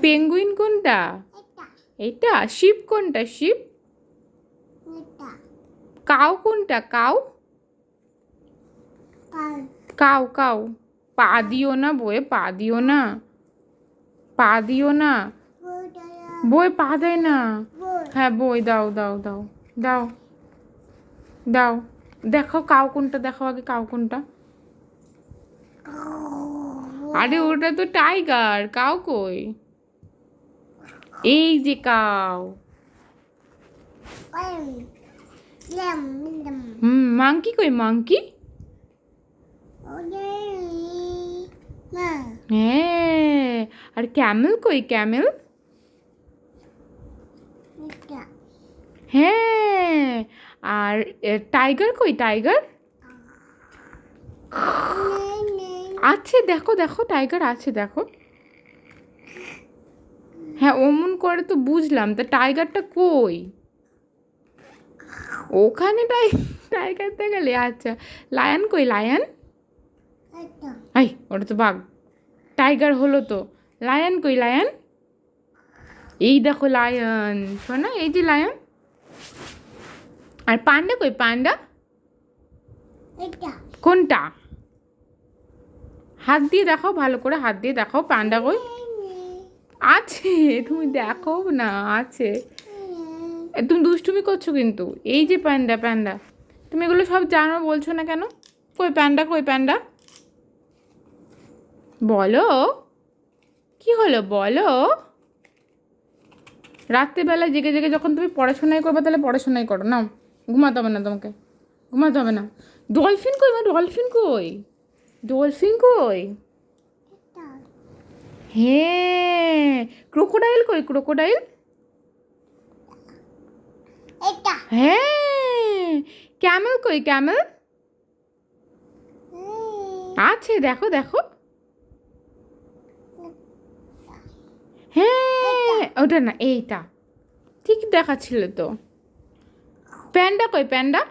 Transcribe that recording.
Penguin কোনটা? এটা। Sheep কোনটা? শিপ। কাউ কোনটা? কাউ। Cow cow. পা দিও না বইয়ে, পা দিও না, পা দিও না। বই পা দেয় না। হ্যাঁ বই দাও দাও দাও দাও দাও। দেখো কাউ কোনটা, দেখো আগে কাউ কোনটা। আরে ওটা তো টাইগার, কাউ কই? এই যে কাউ। মাংকি কই? মাংকি। হ্যাঁ। আর ক্যামেল কই? ক্যামেল। হ্যাঁ। আর টাইগার কই? টাইগার। আছে দেখো, দেখো টাইগার আছে দেখো। হ্যাঁ অমন করে তো বুঝলাম, তা টাইগারটা কই? ওখানে টাইগারটা গেলে আচ্ছা। লায়ন কই? লায়ন। আই ওটা তো বাঘ। টাইগার হলো তো, লায়ন কই? লায়ন। এই দেখো লায়ন, শোনা এই যে লায়ন। আর পান্ডা কই? পান্ডা কোনটা? হাত দিয়ে দেখাও, ভালো করে হাত দিয়ে দেখাও পান্ডা কই। আছে, তুমি দেখো না আছে। তুমি দুষ্টুমি করছো কিন্তু। এই যে প্যান্ডা, প্যান্ডা। তুমি এগুলো সব জানো, বলছো না কেন? কই প্যান্ডা? কই প্যান্ডা? বলো কি হলো বলো। রাত্রিবেলা জেগে জেগে যখন তুমি পড়াশোনাই করবে, তাহলে পড়াশোনাই করো না। ঘুমাতে হবে না তোমাকে, ঘুমাতে হবে না। ডলফিন কই? ডলফিন কই? ডলফিন কই? হ্যাঁ। ক্রোকোডাইল কই? ক্রোকোডাইল। হ্যাঁ। ক্যামেল কই? ক্যামেল। আছে দেখো দেখো। হ্যাঁ ওটা না, এইটা ঠিক দেখাচ্ছিল তো। প্যান্ডা কই? প্যান্ডা।